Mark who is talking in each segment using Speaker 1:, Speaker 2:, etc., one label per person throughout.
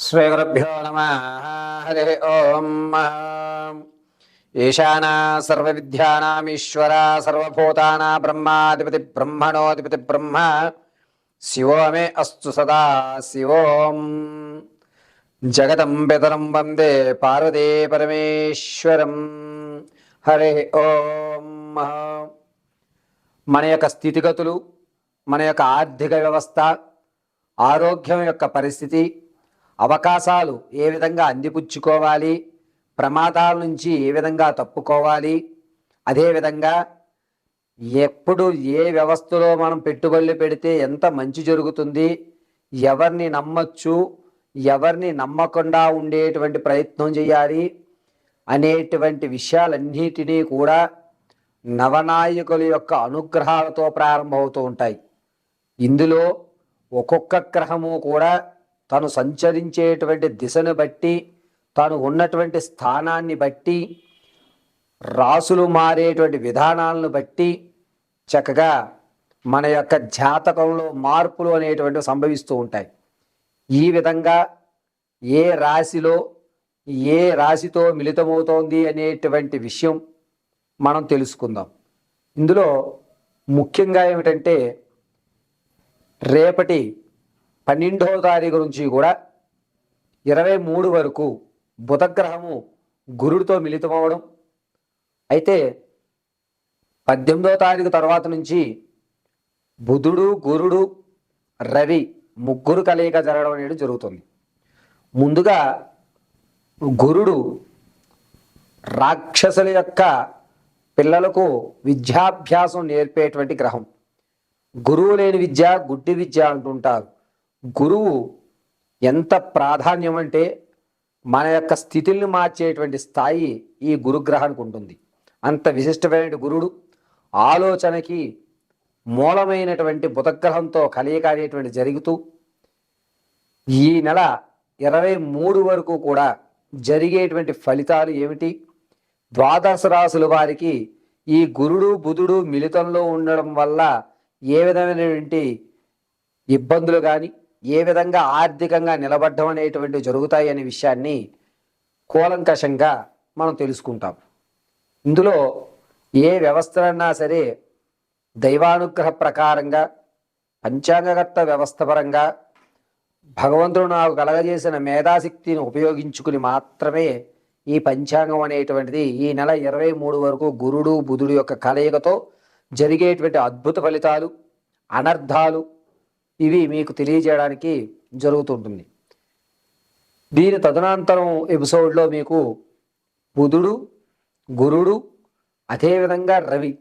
Speaker 1: శ్రీగురుభ్యో నమ. హరి ఓం. ఈశానా సర్వవిద్యానామీశ్వర సర్వభూతానా బ్రహ్మాధిపతి బ్రహ్మణోధిపతి బ్రహ్మ శివో మే అస్తు సదా శివోం. జగతం పితరం వందే పార్వతీ పరమేశ్వరం. హరి ఓం. మన యొక్క స్థితిగతులు, మన యొక్క ఆర్థిక వ్యవస్థ, ఆరోగ్యం యొక్క పరిస్థితి, అవకాశాలు ఏ విధంగా అందిపుచ్చుకోవాలి, ప్రమాదాల నుంచి ఏ విధంగా తప్పుకోవాలి, అదేవిధంగా ఎప్పుడు ఏ వ్యవస్థలో మనం పెట్టుబడులు పెడితే ఎంత మంచి జరుగుతుంది, ఎవరిని నమ్మచ్చు, ఎవరిని నమ్మకుండా ఉండేటువంటి ప్రయత్నం చేయాలి అనేటువంటి విషయాలన్నిటినీ కూడా నవనాయకుల యొక్క అనుగ్రహాలతో ప్రారంభమవుతూ ఉంటాయి. ఇందులో ఒక్కొక్క గ్రహము కూడా తను సంచరించేటువంటి దిశను బట్టి, తాను ఉన్నటువంటి స్థానాన్ని బట్టి, రాసులు మారేటువంటి విధానాలను బట్టి చక్కగా మన యొక్క జాతకంలో మార్పులు అనేటువంటివి సంభవిస్తూ ఉంటాయి. ఈ విధంగా ఏ రాశిలో ఏ రాశితో మిళితమవుతోంది అనేటువంటి విషయం మనం తెలుసుకుందాం. ఇందులో ముఖ్యంగా ఏమిటంటే రేపటి 12వ తారీఖు నుంచి కూడా 23 వరకు బుధగ్రహము గురుడితో మిళితమవడం, అయితే 18వ తారీఖు తర్వాత నుంచి బుధుడు, గురుడు, రవి ముగ్గురు కలయిక జరగడం అనేది జరుగుతుంది. ముందుగా గురుడు రాక్షసుల యొక్క పిల్లలకు విద్యాభ్యాసం నేర్పేటువంటి గ్రహం. గురువు లేని విద్య గుడ్డి విద్య అంటుంటారు. గురువు ఎంత ప్రాధాన్యం అంటే మన యొక్క స్థితిని మార్చేటువంటి స్థాయి ఈ గురుగ్రహానికి ఉంటుంది. అంత విశిష్టమైన గురుడు ఆలోచనకి మూలమైనటువంటి బుధగ్రహంతో కలయిక అనేటువంటి జరుగుతూ ఈ నెల 23 వరకు కూడా జరిగేటువంటి ఫలితాలు ఏమిటి, ద్వాదశ రాశుల వారికి ఈ గురుడు బుధుడు మిళితంలో ఉండడం వల్ల ఏ విధమైనటువంటి ఇబ్బందులు కానీ, ఏ విధంగా ఆర్థికంగా నిలబడ్డం అనేటువంటివి జరుగుతాయి అనే విషయాన్ని కూలంకషంగా మనం తెలుసుకుంటాం. ఇందులో ఏ వ్యవస్థలన్నా సరే దైవానుగ్రహ ప్రకారంగా, పంచాంగకర్త వ్యవస్థ పరంగా భగవంతుడు నాకు కలగజేసిన మేధాశక్తిని ఉపయోగించుకుని మాత్రమే ఈ పంచాంగం అనేటువంటిది ఈ నెల 23 వరకు గురుడు బుధుడు యొక్క కలయికతో జరిగేటువంటి అద్భుత ఫలితాలు, అనర్థాలు ఇవి మీకు తెలియజేయడానికి జరుగుతుంటుంది. దీని తదనంతరం ఎపిసోడ్లో మీకు బుధుడు, గురుడు, అదేవిధంగా రవి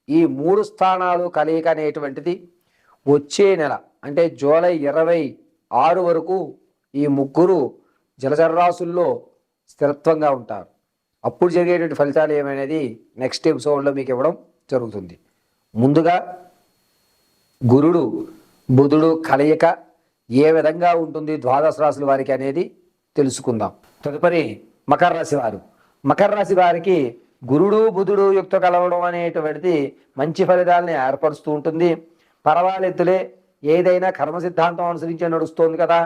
Speaker 1: ఈ 3 స్థానాలు కలయిక అనేటువంటిది వచ్చే నెల అంటే జూలై 26 వరకు ఈ ముగ్గురు జలచరరాశుల్లో స్థిరత్వంగా ఉంటారు. అప్పుడు జరిగేటువంటి ఫలితాలు ఏమనేది నెక్స్ట్ ఎపిసోడ్లో మీకు ఇవ్వడం జరుగుతుంది. ముందుగా గురుడు బుధుడు కలయిక ఏ విధంగా ఉంటుంది ద్వాదశ రాశుల వారికి అనేది తెలుసుకుందాం. తదుపరి మకర రాశి వారు. మకర రాశి వారికి గురుడు బుధుడు యుక్త కలవడం అనేటువంటిది మంచి ఫలితాలని ఏర్పరుస్తూ ఉంటుంది. పర్వాలెత్తులే, ఏదైనా కర్మ సిద్ధాంతం అనుసరించి నడుస్తోంది కదా,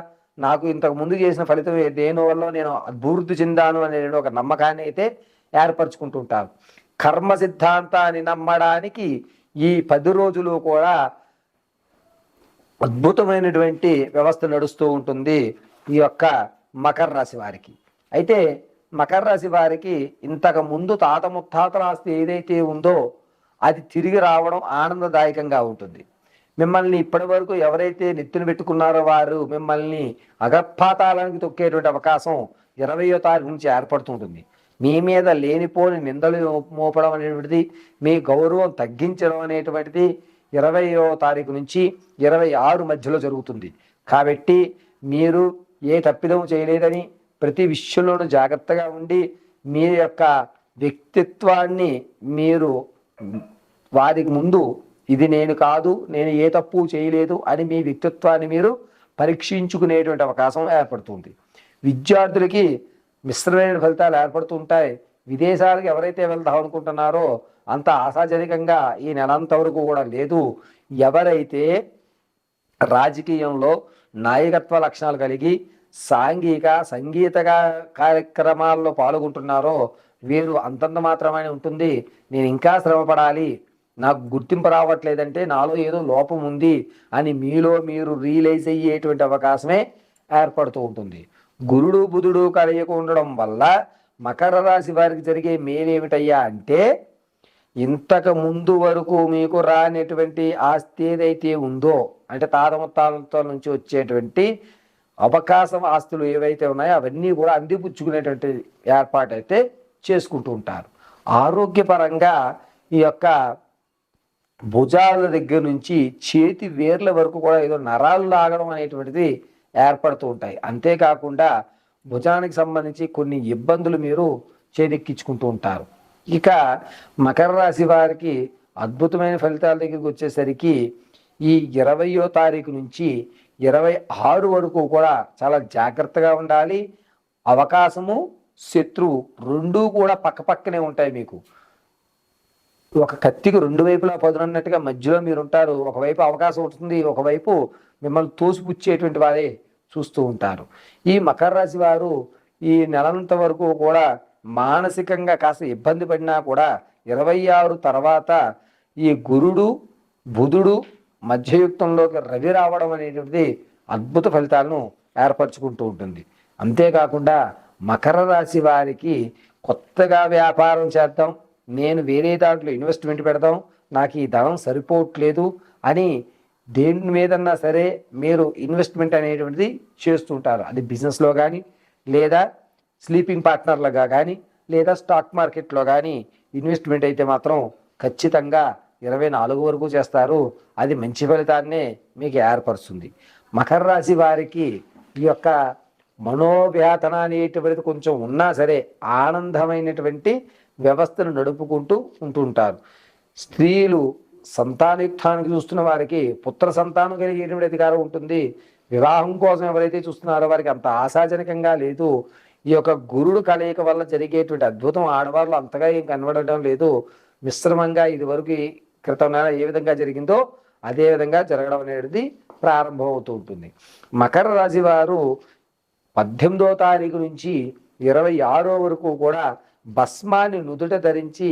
Speaker 1: నాకు ఇంతకు ముందు చేసిన ఫలితం దేనివల్ల నేను అభివృద్ధి చెందాను అనే ఒక నమ్మకాన్ని అయితే ఏర్పరచుకుంటూ ఉంటారు. కర్మ సిద్ధాంతాన్ని నమ్మడానికి ఈ 10 రోజులు కూడా అద్భుతమైనటువంటి వ్యవస్థ నడుస్తూ ఉంటుంది ఈ యొక్క మకర రాశి వారికి. అయితే మకర రాశి వారికి ఇంతకు ముందు తాత ముత్తాతల ఆస్తి ఏదైతే ఉందో అది తిరిగి రావడం ఆనందదాయకంగా ఉంటుంది. మిమ్మల్ని ఇప్పటి వరకు ఎవరైతే నెత్తిన పెట్టుకున్నారో వారు మిమ్మల్ని అగపాతాళానికి తొక్కేటువంటి అవకాశం 20వ తారీఖు నుంచి ఏర్పడుతుంటుంది. మీ మీద లేనిపోని నిందలు మోపడం అనేటువంటిది, మీ గౌరవం తగ్గించడం అనేటువంటిది 20వ తారీఖు నుంచి 26 మధ్యలో జరుగుతుంది. కాబట్టి మీరు ఏ తప్పిదం చేయలేదని ప్రతి విషయంలోనూ జాగ్రత్తగా ఉండి మీ యొక్క వ్యక్తిత్వాన్ని మీరు వారికి ముందు ఇది నేను కాదు, నేను ఏ తప్పు చేయలేదు అని మీ వ్యక్తిత్వాన్ని మీరు పరీక్షించుకునేటువంటి అవకాశం ఏర్పడుతుంది. విద్యార్థులకి మిశ్రమైన ఫలితాలు ఏర్పడుతుంటాయి. విదేశాలకు ఎవరైతే వెళ్దాం అనుకుంటున్నారో అంత ఆశాజనకంగా ఈ నెలంత వరకు కూడా లేదు. ఎవరైతే రాజకీయంలో నాయకత్వ లక్షణాలు కలిగి సాంఘిక కార్యక్రమాల్లో పాల్గొంటున్నారో వీరు అంతంత మాత్రమే ఉంటుంది. నేను ఇంకా శ్రమపడాలి, నాకు గుర్తింపు రావట్లేదంటే నాలో ఏదో లోపం ఉంది అని మీలో మీరు రియలైజ్ అయ్యేటువంటి అవకాశమే ఏర్పడుతూ ఉంటుంది. గురుడు బుధుడు కలయిక ఉండడం వల్ల మకర రాశి వారికి జరిగే మేలేమిటయ్యా అంటే, ఇంతకు ముందు వరకు మీకు రానటువంటి ఆస్తి ఏదైతే ఉందో, అంటే తాత ముత్తాతల నుంచి వచ్చేటువంటి అవకాశం ఆస్తులు ఏవైతే ఉన్నాయో అవన్నీ కూడా అందిపుచ్చుకునేటువంటి ఏర్పాటు అయితే చేసుకుంటూ ఉంటారు. ఆరోగ్యపరంగా ఈ యొక్క భుజాల దగ్గర నుంచి చేతి వేర్ల వరకు కూడా ఏదో నరాలు లాగడం అనేటువంటిది ఏర్పడుతూ ఉంటాయి. అంతేకాకుండా భుజానికి సంబంధించి కొన్ని ఇబ్బందులు మీరు చేదెక్కించుకుంటూ ఉంటారు. ఇక మకర రాశి వారికి అద్భుతమైన ఫలితాల దగ్గరికి వచ్చేసరికి ఈ 20వ తారీఖు నుంచి 26 వరకు కూడా చాలా జాగ్రత్తగా ఉండాలి. అవకాశము శత్రువు రెండూ కూడా పక్కపక్కనే ఉంటాయి. మీకు ఒక కత్తికి రెండు వైపులా పదునన్నట్టుగా మధ్యలో మీరు ఉంటారు. ఒకవైపు అవకాశం ఉంటుంది, ఒకవైపు మిమ్మల్ని తోసిపుచ్చేటువంటి వారే చూస్తూ ఉంటారు. ఈ మకర రాశి వారు ఈ నెలంత వరకు కూడా మానసికంగా కాస్త ఇబ్బంది పడినా కూడా 26 తర్వాత ఈ గురుడు బుధుడు మధ్యయుక్తంలోకి రవి రావడం అనేటువంటిది అద్భుత ఫలితాలను ఏర్పరచుకుంటూ ఉంటుంది. అంతేకాకుండా మకర రాశి వారికి కొత్తగా వ్యాపారం చేద్దాం, నేను వేరే దాంట్లో ఇన్వెస్ట్మెంట్ పెడదాం, నాకు ఈ ధనం సరిపోవట్లేదు అని దేని మీదన్నా సరే మీరు ఇన్వెస్ట్మెంట్ అనేటువంటిది చేస్తుంటారు. అది బిజినెస్లో కానీ, లేదా స్లీపింగ్ పార్ట్నర్లుగా కానీ, లేదా స్టాక్ మార్కెట్లో కానీ ఇన్వెస్ట్మెంట్ అయితే మాత్రం ఖచ్చితంగా 24 వరకు చేస్తారు. అది మంచి ఫలితాన్నే మీకు ఏర్పరుస్తుంది. మకర రాశి వారికి ఈ యొక్క మనోవ్యాతన అనేటువంటిది కొంచెం ఉన్నా సరే ఆనందమైనటువంటి వ్యవస్థను నడుపుకుంటూ ఉంటుంటారు. స్త్రీలు సంతానయుక్తానికి చూస్తున్న వారికి పుత్ర సంతానం కలిగేటువంటి అధికారం ఉంటుంది. వివాహం కోసం ఎవరైతే చూస్తున్నారో వారికి అంత ఆశాజనకంగా లేదు. ఈ యొక్క గురుడు కలయిక వల్ల జరిగేటువంటి అద్భుతం ఆడవాళ్ళు అంతగా ఏం కనబడటం లేదు. మిశ్రమంగా ఇది వరకు క్రితం నెల ఏ విధంగా జరిగిందో అదే విధంగా జరగడం అనేది ప్రారంభం అవుతూ ఉంటుంది. మకర రాశి వారు 18వ తారీఖు నుంచి 26 వరకు కూడా భస్మాన్ని నుదుట ధరించి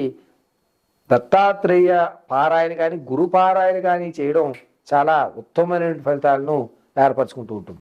Speaker 1: దత్తాత్రేయ పారాయణ కానీ గురు పారాయణ కానీ చేయడం చాలా ఉత్తమమైన ఫలితాలను ఏర్పరచుకుంటూ ఉంటుంది.